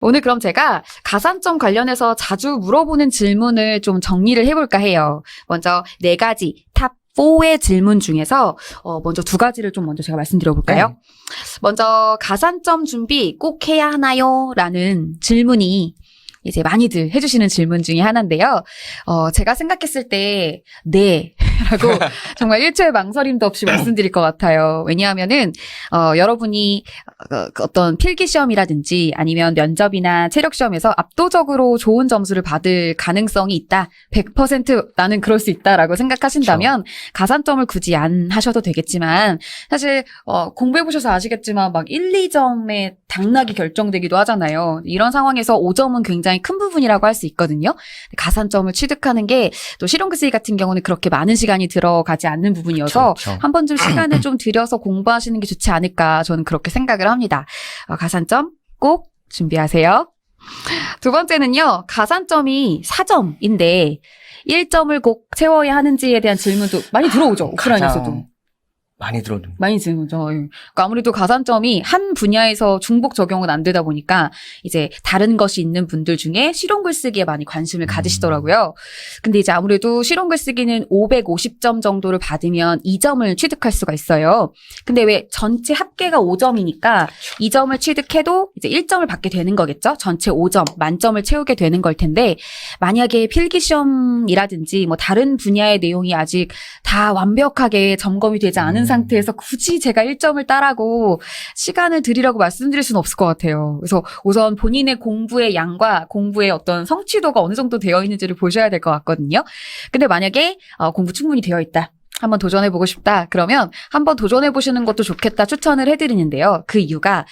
오늘 그럼 제가 가산점 관련해서 자주 물어보는 질문을 좀 정리를 해볼까 해요. 먼저 4가지 탑 4의 질문 중에서 먼저 2가지를 좀 먼저 제가 말씀드려볼까요? 네. 먼저 가산점 준비 꼭 해야 하나요? 라는 질문이 이제 많이들 해주시는 질문 중에 하나인데요. 제가 생각했을 때 네 라고 정말 1초의 망설임도 없이 말씀드릴 것 같아요. 왜냐하면은 여러분이 어떤 필기시험이라든지 아니면 면접이나 체력시험에서 압도적으로 좋은 점수를 받을 가능성이 있다. 100% 나는 그럴 수 있다라고 생각하신다면 가산점을 굳이 안 하셔도 되겠지만 사실 공부해보셔서 아시겠지만 막 1, 2점에 당락이 결정되기도 하잖아요. 이런 상황에서 5점은 굉장히 큰 부분이라고 할 수 있거든요. 가산점을 취득하는 게 또 실용글쓰기 같은 경우는 그렇게 많은 시간이 들어가지 않는 부분이어서 그렇죠. 한 번쯤 시간을 좀 들여서 공부하시는 게 좋지 않을까 저는 그렇게 생각을 합니다. 가산점 꼭 준비하세요. 2번째는요. 가산점이 4점인데 1점을 꼭 채워야 하는지에 대한 질문도 많이 들어오죠. 오프라인에서도. 가장 많이 들어오는. 많이 들어오죠. 그러니까 아무래도 가산점이 한 분야에서 중복 적용은 안 되다 보니까 이제 다른 것이 있는 분들 중에 실용글쓰기에 많이 관심을 가지시더라고요. 근데 이제 아무래도 실용글쓰기는 550점 정도를 받으면 2점을 취득할 수가 있어요. 근데 왜 전체 합계가 5점이니까 2점을 취득해도 이제 1점을 받게 되는 거겠죠? 전체 5점, 만점을 채우게 되는 걸 텐데 만약에 필기시험이라든지 뭐 다른 분야의 내용이 아직 다 완벽하게 점검이 되지 않은 상태에서 굳이 제가 1점을 따라고 시간을 들이라고 말씀드릴 수는 없을 것 같아요. 그래서 우선 본인의 공부의 양과 공부의 어떤 성취도가 어느 정도 되어 있는지를 보셔야 될 것 같거든요. 근데 만약에 공부 충분히 되어 있다. 한번 도전해보고 싶다. 그러면 한번 도전해보시는 것도 좋겠다 추천을 해드리는데요. 그 이유가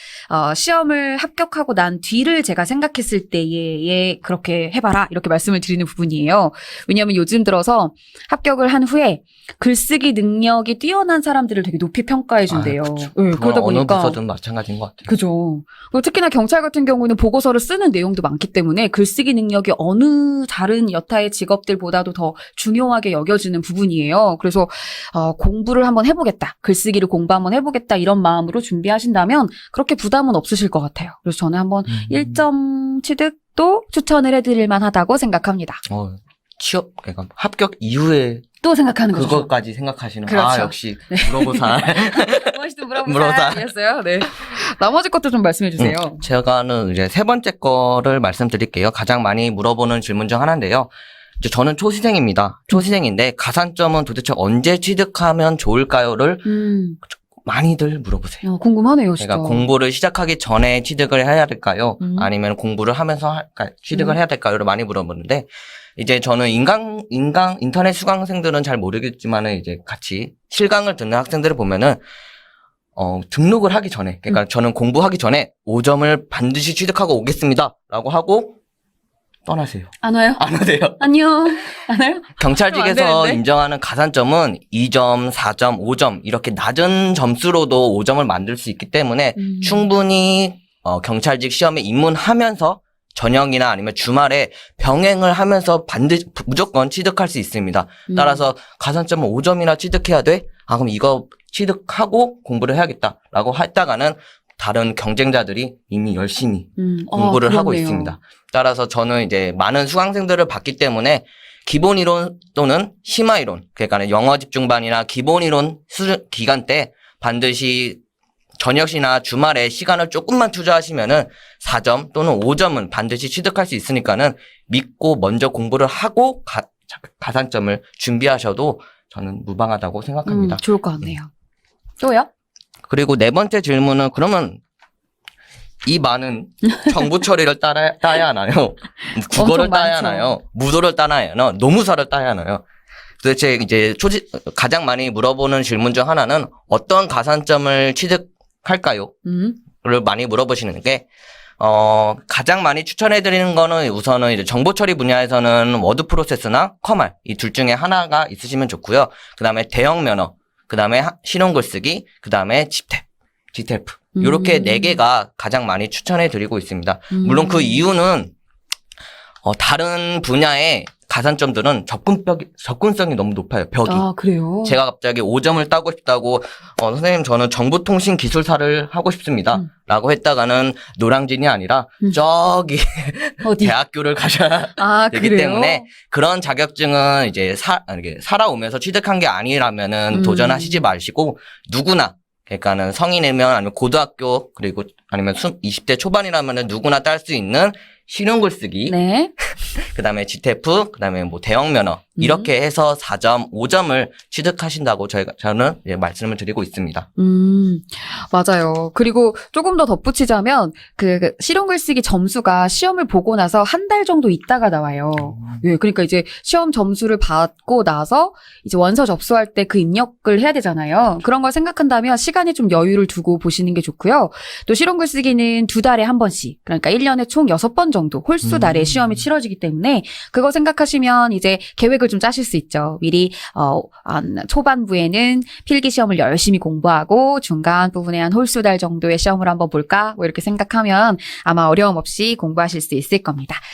시험을 합격하고 난 뒤를 제가 생각했을 때에 그렇게 해봐라 이렇게 말씀을 드리는 부분이에요. 왜냐하면 요즘 들어서 합격을 한 후에 글쓰기 능력이 뛰어난 사람들을 되게 높이 평가해준대요. 그렇죠. 네, 그러다 어느 보니까 부서든 마찬가지인 것 같아요. 그죠. 그리고 특히나 경찰 같은 경우는 보고서를 쓰는 내용도 많기 때문에 글쓰기 능력이 어느 다른 여타의 직업들보다도 더 중요하게 여겨지는 부분이에요. 그래서 공부를 한번 해보겠다. 글쓰기를 공부 한번 해보겠다. 이런 마음으로 준비하신다면 그렇게 부담은 없으실 것 같아요. 그래서 저는 한번 1점 취득도 추천을 해드릴 만하다고 생각합니다. 취업, 그러니까 합격 이후에 또 생각하는 거죠. 그것까지 생각하시는. 그렇죠. 역시 물어보살. 무엇이든 물어보자. 물어보세요. 네. 나머지 것도 좀 말씀해 주세요. 제가는 이제 3번째 거를 말씀드릴게요. 가장 많이 물어보는 질문 중 하나인데요. 이제 저는 초시생입니다. 초시생인데 가산점은 도대체 언제 취득하면 좋을까요를 많이들 물어보세요. 궁금하네요, 진짜. 그러니까 공부를 시작하기 전에 취득을 해야 될까요? 아니면 공부를 하면서 취득을 해야 될까요?를 많이 물어보는데, 이제 저는 인터넷 수강생들은 잘 모르겠지만은 이제 같이 실강을 듣는 학생들을 보면은, 등록을 하기 전에, 그러니까 저는 공부하기 전에 5점을 반드시 취득하고 오겠습니다. 라고 하고 떠나세요. 안 와요? 안 하세요. 안녕. 안 와요? 경찰직에서 인정하는 가산점은 2점, 4점, 5점 이렇게 낮은 점수로도 5점을 만들 수 있기 때문에 충분히 경찰직 시험에 입문하면서 저녁이나 아니면 주말에 병행을 하면서 반드시 무조건 취득할 수 있습니다. 따라서 가산점은 5점이나 취득해야 돼? 그럼 이거 취득하고 공부를 해야겠다라고 했다가는 다른 경쟁자들이 이미 열심히 공부를 하고 있습니다. 따라서 저는 이제 많은 수강생들을 봤기 때문에 기본 이론 또는 심화 이론, 그러니까 영어 집중반이나 기본 이론 기간 때 반드시 저녁이나 주말에 시간을 조금만 투자하시면은 4점 또는 5점은 반드시 취득할 수 있으니까는 믿고 먼저 공부를 하고 가산점을 준비하셔도 저는 무방하다고 생각합니다. 좋을 것 같네요. 또요? 그리고 4번째 질문은 그러면 이 많은 정보 처리를 따야 하나요? 국어를 따야 하나요? 무도를 따야 하나요? 노무사를 따야 하나요? 도대체 이제 가장 많이 물어보는 질문 중 하나는 어떤 가산점을 취득할까요? 를 많이 물어보시는 게 가장 많이 추천해드리는 거는 우선은 이제 정보 처리 분야에서는 워드 프로세스나 커말 이 둘 중에 하나가 있으시면 좋고요. 그 다음에 대형 면허, 그 다음에 실용글쓰기, 그 다음에 GTELF 이렇게 4개가 가장 많이 추천해드리고 있습니다. 물론 그 이유는 다른 분야에 가산점들은 접근성이 너무 높아요. 벽이. 아, 그래요? 제가 갑자기 5점을 따고 싶다고 선생님 저는 정보통신기술사를 하고 싶습니다. 라고 했다가는 노량진이 아니라 저기 어디? 대학교를 가셔야 아, 되기 그래요? 때문에 그런 자격증은 이제 이렇게 살아오면서 취득한 게 아니라면은 음. 도전하시지 마시고 누구나 그러니까는 성인이면 아니면 고등학교 그리고 아니면 20대 초반이라면은 누구나 딸 수 있는 실용글쓰기 네. 그다음에 GTF, 그다음에 뭐 대형 면허 이렇게 해서 4점, 5점을 취득하신다고 저는 이제 말씀을 드리고 있습니다. 맞아요. 그리고 조금 더 덧붙이자면 그 실용글쓰기 점수가 시험을 보고 나서 한 달 정도 있다가 나와요. 예, 그러니까 이제 시험 점수를 받고 나서 이제 원서 접수할 때 그 입력을 해야 되잖아요. 그런 걸 생각한다면 시간에 좀 여유를 두고 보시는 게 좋고요. 또 실용글쓰기는 2달에 한 번씩, 그러니까 1년에 총 6번 정도 홀수 달에 시험이 치러지기 때문에 그거 생각하시면 이제 계획을 좀 짜실 수 있죠. 미리 초반부에는 필기 시험을 열심히 공부하고 중간 부분에 한 홀수 달 정도의 시험을 한번 볼까? 뭐 이렇게 생각하면 아마 어려움 없이 공부하실 수 있을 겁니다.